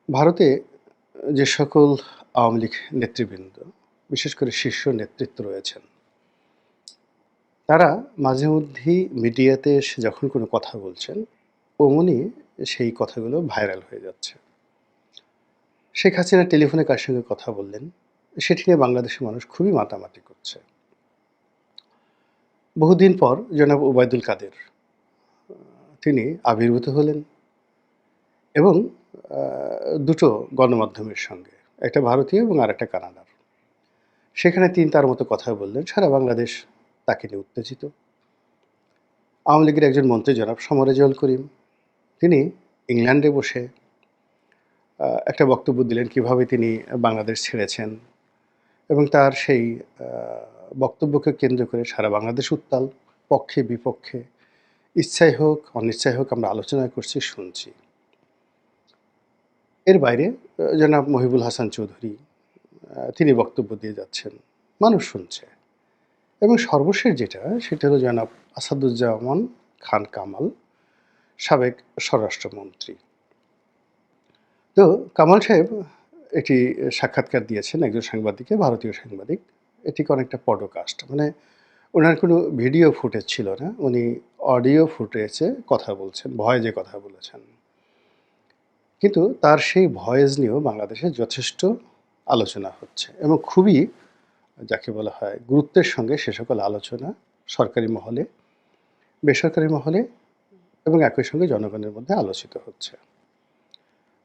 ভারতে যে সকল আওয়ামী লীগ নেতৃবৃন্দ, বিশেষ করে শীর্ষ নেতৃত্ব রয়েছেন, তারা মাঝেমধ্যেই মিডিয়াতে এসে যখন কোনো কথা বলছেন, অমনি সেই কথাগুলো ভাইরাল হয়ে যাচ্ছে। শেখ হাসিনা টেলিফোনে কার সঙ্গে কথা বললেন, সেটি নিয়ে বাংলাদেশের মানুষ খুবই মাতামাতি করছে। বহুদিন পর জনাব ওবায়দুল কাদের তিনি আবির্ভূত হলেন এবং দুটো গণমাধ্যমের সঙ্গে, একটা ভারতীয় এবং আরেকটা কানাডার। সেখানে তিনি তার মতো কথা বললেন। সারা বাংলাদেশ তাকে নিয়ে উত্তেজিত। আওয়ামী লীগের একজন মন্ত্রী জনাব সমরেজল করিম, তিনি ইংল্যান্ডে বসে একটা বক্তব্য দিলেন কিভাবে তিনি বাংলাদেশ ছেড়েছেন এবং তার সেই আ বক্তব্যকে কেন্দ্র করে সারা বাংলাদেশ উত্তাল। পক্ষে বিপক্ষে, ইচ্ছাই হোক অনিচ্ছাই হোক আমরা আলোচনা করছি, শুনছি। এর বাইরে জনাব মহিবুল হাসান চৌধুরী তিনি বক্তব্য দিয়ে যাচ্ছেন। মানুষ শুনছে। এবং সর্বশেষ যেটা, সেটা হলো জনাব আসাদুজ্জামান খান কামাল, সাবেক স্বরাষ্ট্রমন্ত্রী। তো কামাল সাহেব একটি সাক্ষাৎকার দিয়েছেন একজন সাংবাদিককে, ভারতীয় সাংবাদিক। এটিকে অনেকটা পডকাস্ট। মানে উনার কোনো ভিডিও ফুটেজ ছিল না। উনি অডিও ফুটেজে কথা বলছেন, ভয়েসে কথা বলেছেন। কিন্তু তার সেই ভয়েস নিয়েও বাংলাদেশে যথেষ্ট আলোচনা হচ্ছে এবং খুবই যাকে বলা হয় গুরুত্বের সঙ্গে সে সকল আলোচনা সরকারি মহলে, বেসরকারি মহলে এবং একই সঙ্গে জনগণের মধ্যে আলোচিত হচ্ছে।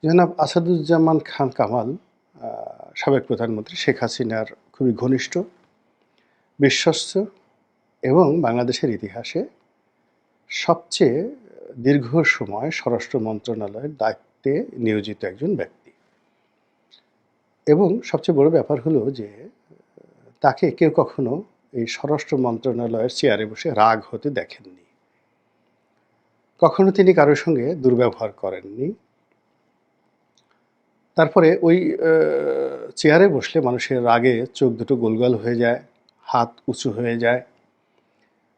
জনাব আসাদুজ্জামান খান কামাল সাবেক প্রধানমন্ত্রী শেখ হাসিনার খুবই ঘনিষ্ঠ, বিশ্বস্ত এবং বাংলাদেশের ইতিহাসে সবচেয়ে দীর্ঘ সময় স্বরাষ্ট্র মন্ত্রণালয়ের দায়িত্বে নিয়োজিত একজন ব্যক্তি। এবং সবচেয়ে বড় ব্যাপার হলো যে তাকে কেউ কখনো এই স্বরাষ্ট্র মন্ত্রণালয়ের চেয়ারে বসে রাগ হতে দেখেননি। কখনো তিনি কারোর সঙ্গে দুর্ব্যবহার করেননি। তারপরে ওই চেয়ারে বসলে মানুষের রাগে চোখ দুটো গোলগাল হয়ে যায়, হাত উঁচু হয়ে যায়।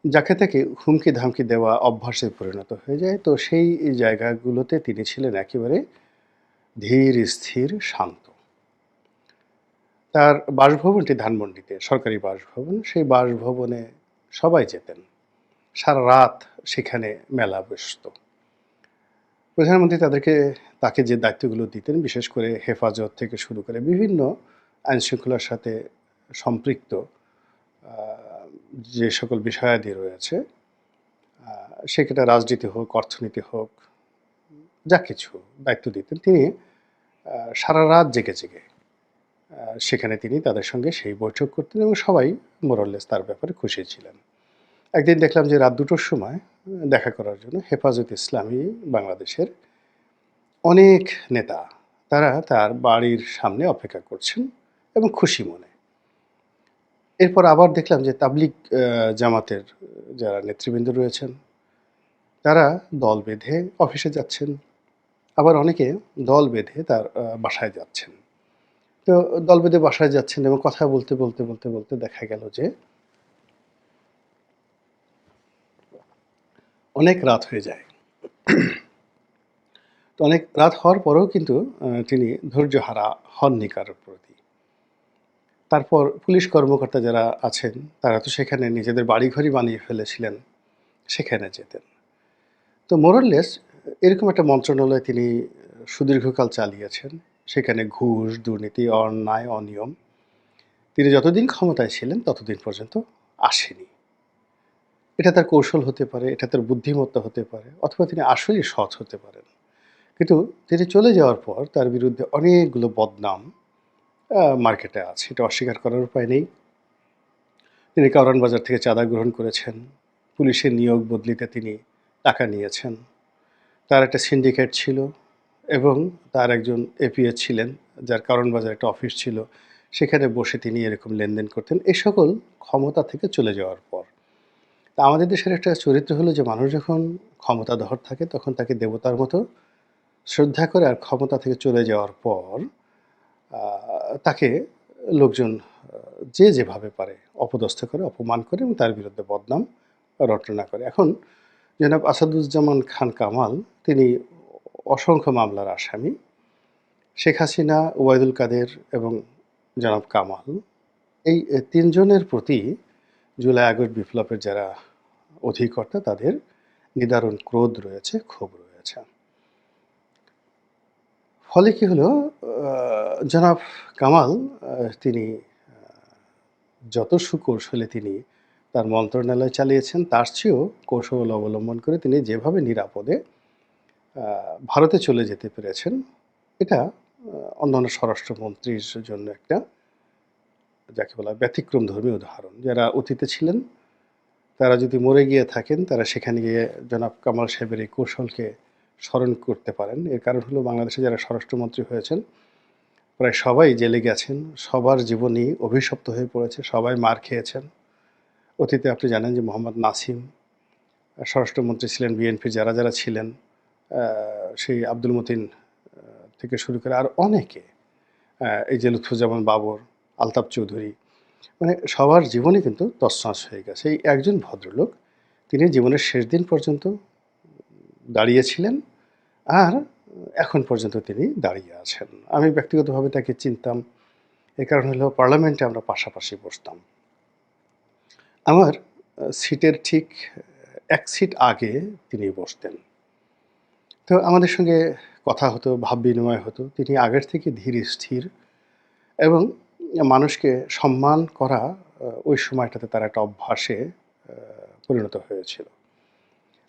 যাকে তাকে হুমকি ধামকি দেওয়া অভ্যাসে পরিণত হয়ে যায়। তো সেই জায়গাগুলোতে তিনি ছিলেন একেবারে ধীর, স্থির, শান্ত। তার বাসভবনটি ধানমন্ডিতে, সরকারি বাসভবন। সেই বাসভবনে সবাই যেতেন। সারারাত সেখানে মেলা বসত। প্রধানমন্ত্রী তাকে যে দায়িত্বগুলো দিতেন, বিশেষ করে হেফাজত থেকে শুরু করে বিভিন্ন আইনশৃঙ্খলার সাথে সম্পৃক্ত আ যে সকল বিষয়াদি রয়েছে, সেটা রাজনীতি হোক, অর্থনীতি হোক, যা কিছু দায়িত্ব দিতেন, তিনি সারারাত জেগে, জেগে সেখানে তিনি তাদের সঙ্গে সেই বৈঠক করতেন এবং সবাই মোরাললেস তার ব্যাপারে খুশি ছিলেন। একদিন দেখলাম যে রাত ২টোর সময় দেখা করার জন্য হেফাজত ইসলামী বাংলাদেশের অনেক নেতা তারা তার বাড়ির সামনে অপেক্ষা করছেন এবং খুশি মনে। এরপর আবার দেখলাম যে তাবলিগ জামাতের যারা নেতৃবৃন্দ রয়েছেন, তারা দল বেঁধে অফিসে যাচ্ছেন। আবার অনেকে দল বেঁধে তার বাসায় যাচ্ছেন। তো দল বেঁধে বাসায় যাচ্ছেন এবং কথা বলতে দেখা গেল যে অনেক রাত হয়ে যায়। তো অনেক রাত হওয়ার পরেও কিন্তু তিনি ধৈর্যহারা হননি কারোর প্রতি। তারপর পুলিশ কর্মকর্তা যারা আছেন, তারা তো সেখানে নিজেদের বাড়িঘরই বানিয়ে ফেলেছিলেন, সেখানে যেতেন। তো মোরাললেস এরকম একটা মন্ত্রণালয় তিনি সুদীর্ঘকাল চালিয়েছেন। সেখানে ঘুষ, দুর্নীতি, অন্যায়, অনিয়ম তিনি যতদিন ক্ষমতায় ছিলেন ততদিন পর্যন্ত আসেনি। এটা তার কৌশল হতে পারে, এটা তার বুদ্ধিমত্তা হতে পারে, অথবা তিনি আসলেই সৎ হতে পারেন। কিন্তু তিনি চলে যাওয়ার পর তার বিরুদ্ধে অনেকগুলো বদনাম মার্কেটে আছে। এটা অস্বীকার করার উপায় নেই। তিনি কারওয়ান বাজার থেকে চাঁদা গ্রহণ করেছেন। পুলিশের নিয়োগ বদলিতে তিনি টাকা নিয়েছেন। তার একটা সিন্ডিকেট ছিল এবং তার একজন এপিএ ছিলেন, যার কারওয়ান বাজারে একটা অফিস ছিল। সেখানে বসে তিনি এরকম লেনদেন করতেন। এ সকল ক্ষমতা থেকে চলে যাওয়ার পর। তা আমাদের দেশের একটা চরিত্র হলো যে মানুষ যখন ক্ষমতাধর থাকে তখন তাকে দেবতার মতো শ্রদ্ধা করে, আর ক্ষমতা থেকে চলে যাওয়ার পর আ তাকে লোকজন যে যেভাবে পারে অপদস্থ করে, অপমান করে এবং তার বিরুদ্ধে বদনাম রটনা করে। এখন জনাব আসাদুজ্জামান খান কামাল তিনি অসংখ্য মামলার আসামি শেখ হাসিনা, ওবায়দুল কাদের এবং জনাব কামাল এই ৩ জনের প্রতি জুলাই আগস্ট বিপ্লবের যারা অধিকর্তা তাদের নিদারুণ ক্রোধ রয়েছে, ক্ষোভ রয়েছে। ফলে কি হলো, জনাব কামাল তিনি যত সুকৌশলে তিনি তার মন্ত্রণালয় চালিয়েছেন তার চেয়েও কৌশল অবলম্বন করে তিনি যেভাবে নিরাপদে ভারতে চলে যেতে পেরেছেন, এটা অন্যান্য স্বরাষ্ট্রমন্ত্রীর জন্য একটা যাকে বলা হয় ব্যতিক্রমধর্মী উদাহরণ। যারা অতীতে ছিলেন তারা যদি মরে গিয়ে থাকেন তারা সেখানে গিয়ে জনাব কামাল সাহেবের এই কৌশলকে স্মরণ করতে পারেন। এর কারণ হলো বাংলাদেশে যারা স্বরাষ্ট্রমন্ত্রী হয়েছেন প্রায় সবাই জেলে গেছেন, সবার জীবনই অভিশপ্ত হয়ে পড়েছে, সবাই মার খেয়েছেন। অতীতে আপনি জানেন যে মোহাম্মদ নাসিম স্বরাষ্ট্রমন্ত্রী ছিলেন, বিএনপির যারা যারা ছিলেন, সেই আব্দুল মতিন থেকে শুরু করে আর অনেকে, এই যে লুৎফুজ্জামান বাবর, আলতাফ চৌধুরী, মানে সবার জীবনই কিন্তু তছনছ হয়ে গেছে। এই একজন ভদ্রলোক তিনি জীবনের শেষ দিন পর্যন্ত দাঁড়িয়েছিলেন আর এখন পর্যন্ত তিনি দাঁড়িয়ে আছেন। আমি ব্যক্তিগতভাবে তাকে চিনতাম। এ কারণ হলো পার্লামেন্টে আমরা পাশাপাশি বসতাম। আমার সিটের ঠিক ১ সিট আগে তিনি বসতেন। তো আমাদের সঙ্গে কথা হতো, ভাব বিনিময় হতো। তিনি আগের থেকে ধীর স্থির এবং মানুষকে সম্মান করা ওই সময়টাতে তার একটা অভ্যাসে পরিণত হয়েছিল।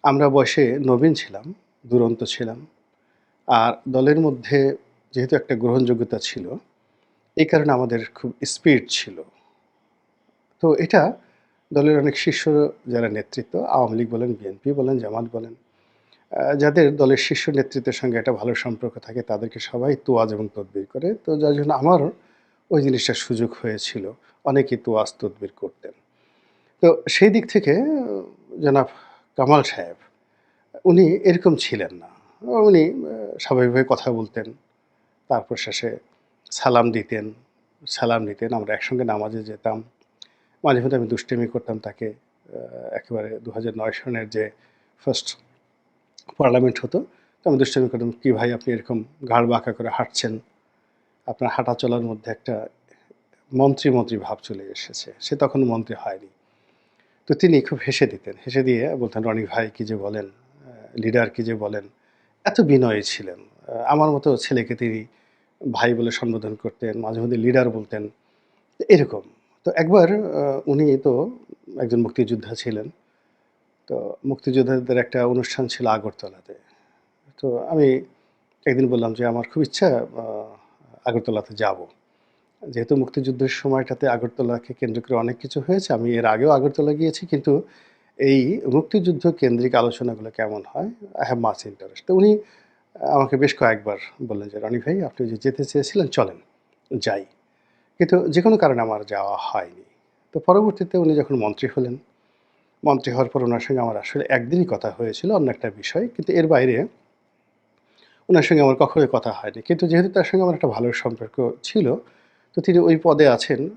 আমরা বয়সে নবীন ছিলাম, দুরন্ত ছিলাম। আর দলের মধ্যে যেহেতু একটা গ্রহণযোগ্যতা ছিল, এই কারণে আমাদের খুব স্পিরিট ছিল। তো এটা দলের অনেক শীর্ষ যারা নেতৃত্ব, আওয়ামী লীগ বলেন, বিএনপি বলেন, জামাত বলেন, যাদের দলের শীর্ষ নেতৃত্বের সঙ্গে একটা ভালো সম্পর্ক থাকে তাদেরকে সবাই তোয়াজ এবং তদবির করে। তো যার জন্য আমারও ওই জিনিসটার সুযোগ হয়েছিল। অনেকেই তোয়াজ তদবির করতেন। তো সেই দিক থেকে জনাব কামাল সাহেব উনি এরকম ছিলেন না। উনি স্বাভাবিকভাবে কথা বলতেন। তারপর শেষে সালাম দিতেন, সালাম নিতেন। আমরা একসঙ্গে নামাজে যেতাম। মাঝে মধ্যে আমি দুষ্টামি করতাম তাকে। একেবারে ২০০৯ সনের যে ফার্স্ট পার্লামেন্ট হতো, তো আমি দুষ্টামি করতাম, "কি ভাই আপনি এরকম ঘাড় বাঁকা করে হাঁটছেন? আপনার হাঁটা চলার মধ্যে একটা মন্ত্রী, মন্ত্রী ভাব চলে এসেছে।" সে তখন মন্ত্রী হয়নি। তো তিনি খুব হেসে দিতেন। হেসে দিয়ে বলতেন, "রনি ভাই কী যে বলেন, লিডার কী যে বলেন।" এত বিনয়ী ছিলেন। আমার মতো ছেলেকে তিনি ভাই বলে সম্বোধন করতেন, মাঝে মধ্যে লিডার বলতেন। এরকম। তো একবার উনি তো একজন মুক্তিযোদ্ধা ছিলেন। তো মুক্তিযোদ্ধাদের একটা অনুষ্ঠান ছিল আগরতলাতে। তো আমি একদিন বললাম যে, "আমার খুব ইচ্ছা আ আগরতলাতে যাবো।" যেহেতু মুক্তিযুদ্ধের সময়টাতে আগরতলাকে কেন্দ্র করে অনেক কিছু হয়েছে। আমি এর আগেও আগরতলা গিয়েছি। কিন্তু এই মুক্তিযুদ্ধ কেন্দ্রিক আলোচনাগুলো কেমন হয়? I have much interest. তো উনি আমাকে বেশ কয়েকবার বললেন যে, "রনি ভাই আপনি যে যেতে চেয়েছিলেন চলেন, যাই।" কিন্তু যেকোনো কারণে আমার যাওয়া হয়নি। তো পরবর্তীতে উনি যখন মন্ত্রী হলেন, মন্ত্রী হওয়ার পর উনার সঙ্গে আমার আসলে একদিনই কথা হয়েছিল অন্য একটা বিষয়। কিন্তু এর বাইরে উনার সঙ্গে আমার কখনোই কথা হয়নি। কিন্তু যেহেতু তার সঙ্গে আমার একটা ভালো সম্পর্ক ছিল, তো তিনি ওই পদে আছেন,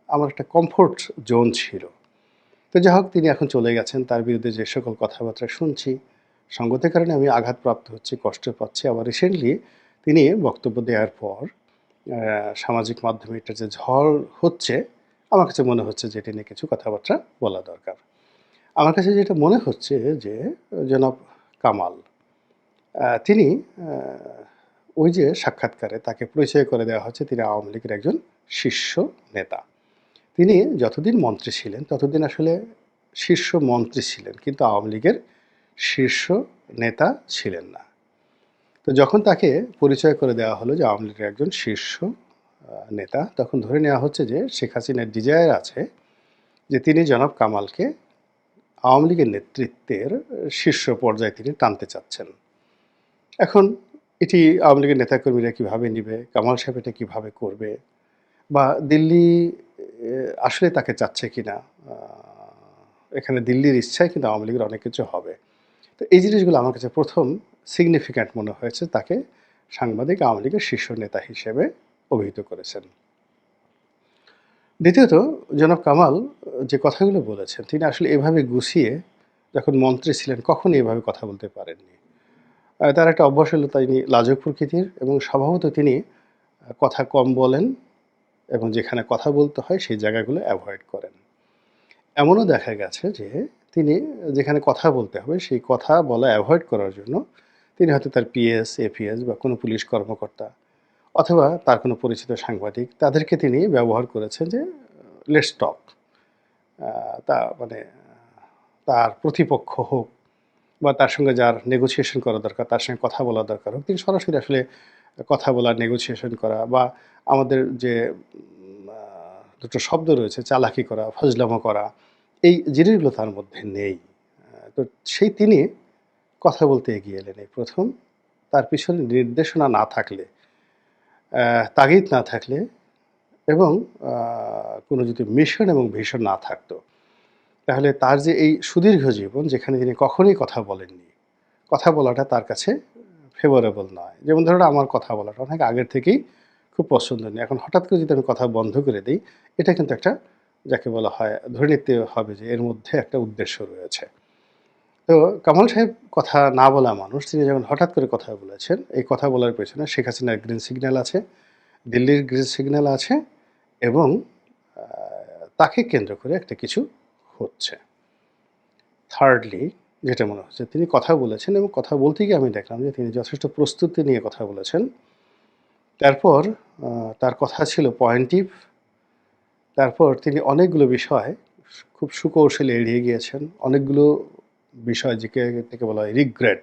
আমার একটা কমফোর্ট জোন ছিল। তো যাই হোক তিনি এখন চলে গেছেন। তার বিরুদ্ধে যে সকল কথাবার্তা শুনছি, সঙ্গতের কারণে আমি আঘাতপ্রাপ্ত হচ্ছি, কষ্ট পাচ্ছি। আবার রিসেন্টলি তিনি বক্তব্য দেওয়ার পর সামাজিক মাধ্যমে এটার যে ঝড় হচ্ছে, আমার কাছে মনে হচ্ছে যে এটা নিয়ে কিছু কথাবার্তা বলা দরকার। আমার কাছে যেটা মনে হচ্ছে যে জনাব কামাল তিনি আ ওই যে সাক্ষাৎকারে তাকে পরিচয় করে দেওয়া হচ্ছে তিনি আওয়ামী লীগের একজন শীর্ষ নেতা। তিনি যতদিন মন্ত্রী ছিলেন ততদিন আসলে শীর্ষ মন্ত্রী ছিলেন। কিন্তু আওয়ামী লীগের শীর্ষ নেতা ছিলেন না। তো যখন তাকে পরিচয় করে দেওয়া হলো যে আওয়ামী লীগের একজন শীর্ষ নেতা, তখন ধরে নেওয়া হচ্ছে যে শেখ হাসিনার ডিজায়ার আছে যে তিনি জনাব কামালকে আওয়ামী লীগের নেতৃত্বের শীর্ষ পর্যায়ে তিনি টানতে চাচ্ছেন। এখন এটি আওয়ামী লীগের নেতাকর্মীরা কীভাবে নিবে? কামাল সাহেব এটা কীভাবে করবে? বা দিল্লি এ আসলে তাকে চাচ্ছে কিনা? আ এখানে দিল্লির ইচ্ছায় কিন্তু আওয়ামী লীগের অনেক কিছু হবে। তো এই জিনিসগুলো আমার কাছে ১ম সিগনিফিক্যান্ট মনে হয়েছে তাকে সাংবাদিক আওয়ামী লীগের শীর্ষ নেতা হিসেবে অভিহিত করেছেন। দ্বিতীয়ত জনাব কামাল যে কথাগুলো বলেছেন তিনি আসলে এভাবে গুছিয়ে যখন মন্ত্রী ছিলেন কখনোই এভাবে কথা বলতে পারেননি। তার একটা অভ্যাস হলো তিনি লাজুক প্রকৃতির এবং স্বভাবত তিনি কথা কম বলেন এবং যেখানে কথা বলতে হয় সেই জায়গাগুলো এভয়েড করেন। এমনও দেখা গেছে যে তিনি যেখানে কথা বলতে হবে সেই কথা বলা এভয়েড করার জন্য তিনি হয়তো তার পিএস, এপিএস বা কোনো পুলিশ কর্মকর্তা অথবা তার কোনো পরিচিত সাংবাদিক তাদেরকে তিনি ব্যবহার করেছেন যে লেটস টক। তা মানে তার প্রতিপক্ষ হোক বা তার সঙ্গে যার নেগোসিয়েশন করা দরকার, তার সঙ্গে কথা বলা দরকার হোক, তিনি সরাসরি আসলে কথা বলা, নেগোসিয়েশন করা বা আমাদের যে দুটো শব্দ রয়েছে চালাকি করা, ফাজলামো করা, এই জিনিসগুলো তার মধ্যে নেই। তো সেই তিনি কথা বলতে এগিয়ে এলেন এই ১ম। তার পিছনে নির্দেশনা না থাকলে, তাগিদ না থাকলে এবং আ কোনো যদি মিশন এবং ভিশন না থাকতো, তাহলে তার যে এই সুদীর্ঘ জীবন যেখানে তিনি কখনোই কথা বলেননি, কথা বলাটা তার কাছে ফেভারেবল নয়। যেমন ধরুন আমার কথা বলাটা অনেক আগের থেকেই খুব পছন্দনীয়। এখন হঠাৎ করে যদি আমি কথা বন্ধ করে দেই, এটা কিন্তু একটা যাকে বলা হয় ধরে নিতে হবে যে এর মধ্যে একটা উদ্দেশ্য রয়েছে। তো কামাল সাহেব কথা না বলা মানুষ, তিনি যখন হঠাৎ করে কথা বলেছেন, এই কথা বলার পেছনে শেখ হাসিনার গ্রিন সিগন্যাল আছে, দিল্লির গ্রিন সিগন্যাল আছে এবং আ তাকে কেন্দ্র করে একটা কিছু হচ্ছে। থার্ডলি যেটা মনে হচ্ছে তিনি কথা বলেছেন এবং কথা বলতে গিয়ে আমি দেখলাম যে তিনি যথেষ্ট প্রস্তুতি নিয়ে কথা বলেছেন। তারপর আ তার কথা ছিল পয়েন্টিভ। তারপর তিনি অনেকগুলো বিষয় খুব সুকৌশলে এড়িয়ে গিয়েছেন। অনেকগুলো বিষয় যেটাকে বলা হয় রিগ্রেট,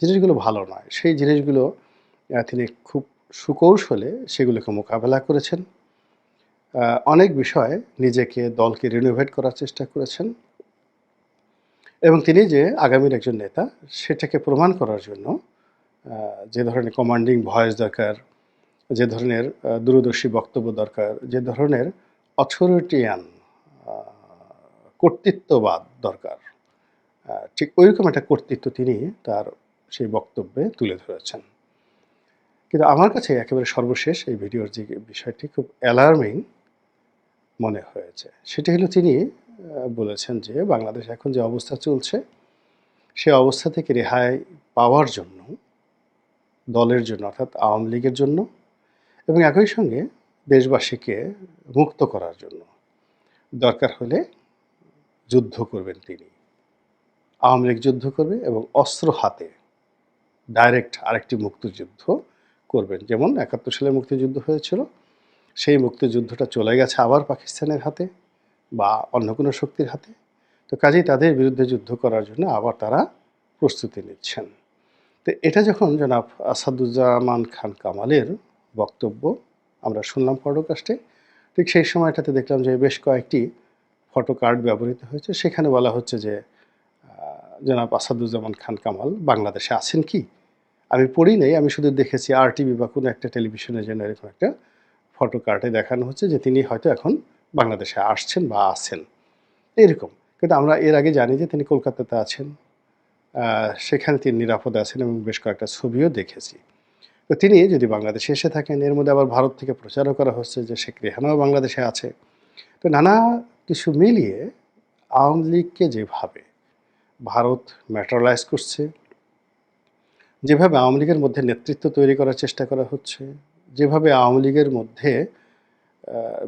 জিনিসগুলো ভালো নয়। সেই জিনিসগুলো তিনি খুব সুকৌশলে সেগুলোকে মোকাবেলা করেছেন। আ অনেক বিষয়ে নিজেকে দলকে রিনোভেট করার চেষ্টা করেছেন এবং তিনি যে আগামীর একজন নেতা সেটাকে প্রমাণ করার জন্য আ যে ধরনের কমান্ডিং ভয়েস দরকার, যে ধরনের দূরদর্শী বক্তব্য দরকার, যে ধরনের অথরিটিয়ান আ কর্তৃত্ববাদ দরকার, ঠিক ঐরকম একটা কর্তৃত্ব তিনি তার সেই বক্তব্যে তুলে ধরেছেন। কিন্তু আমার কাছে একেবারে সর্বশেষ এই ভিডিওর যে বিষয়টি খুব অ্যালার্মিং মনে হয়েছে। সেটি হলো তিনি বলেছেন যে বাংলাদেশে এখন যে অবস্থা চলছে, সে অবস্থা থেকে রেহাই পাওয়ার জন্য দলের জন্য অর্থাৎ আওয়ামী লীগের জন্য এবং একই সঙ্গে দেশবাসীকে মুক্ত করার জন্য দরকার হলে যুদ্ধ করবেন তিনি। আওয়ামী লীগ যুদ্ধ করবে এবং অস্ত্র হাতে ডাইরেক্ট আরেকটি মুক্তিযুদ্ধ করবেন। যেমন ৭১ সালে মুক্তিযুদ্ধ হয়েছিল, সেই মুক্তিযুদ্ধটা চলে গেছে আবার পাকিস্তানের হাতে বা অন্য কোনো শক্তির হাতে। তো কাজেই তাদের বিরুদ্ধে যুদ্ধ করার জন্য আবার তারা প্রস্তুতি নিচ্ছেন। তো এটা যখন জনাব আসাদুজ্জামান খান কামালের বক্তব্য আমরা শুনলাম পডকাস্টে, ঠিক সেই সময়টাতে দেখলাম যে বেশ কয়েকটি ফটো কার্ড ব্যবহৃত হয়েছে। সেখানে বলা হচ্ছে যে জনাব আসাদুজ্জামান খান কামাল বাংলাদেশে আছেন কি? আমি পড়ি নাই, আমি শুধু দেখেছি আরটিভি বা কোনো একটা টেলিভিশনে যেন এরকম একটা ফটো কার্ডে দেখানো হচ্ছে যে তিনি হয়তো এখন বাংলাদেশে আসছেন বা আছেন, এরকম। কিন্তু আমরা এর আগে জানি যে তিনি কলকাতাতে আছেন। সেখানে তিনি নিরাপদে আছেন এবং বেশ কয়েকটা ছবিও দেখেছি। তো তিনি যদি বাংলাদেশে এসে থাকেন, এর মধ্যে আবার ভারত থেকে প্রচারও করা হচ্ছে যে শেখ রেহানাও বাংলাদেশে আছে। তো নানা কিছু মিলিয়ে আওয়ামী লীগকে যেভাবে ভারত ম্যাটেরিয়ালাইজ করছে, যেভাবে আওয়ামী লীগের মধ্যে নেতৃত্ব তৈরি করার চেষ্টা করা হচ্ছে, যেভাবে আওয়ামী লীগের মধ্যে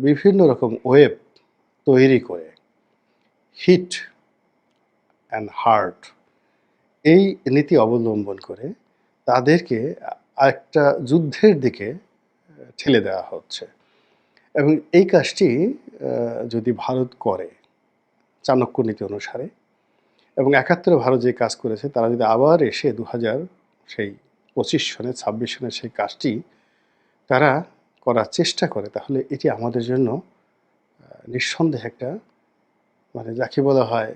বিভিন্ন রকম ওয়েব তৈরি করে হিট অ্যান্ড হার্ট এই নীতি অবলম্বন করে তাদেরকে আরেকটা যুদ্ধের দিকে ঠেলে দেওয়া হচ্ছে এবং এই কাজটি যদি ভারত করে চাণক্য নীতি অনুসারে এবং ৭১-এ ভারত যে কাজ করেছে তারা যদি আবার এসে ২০০০ সেই ২৫ সনে ২৬ সনের সেই কাজটি তারা করার চেষ্টা করে, তাহলে এটি আমাদের জন্য নিঃসন্দেহে একটা মানে যাকে বলা হয়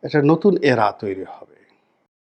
একটা নতুন এরা তৈরি হবে।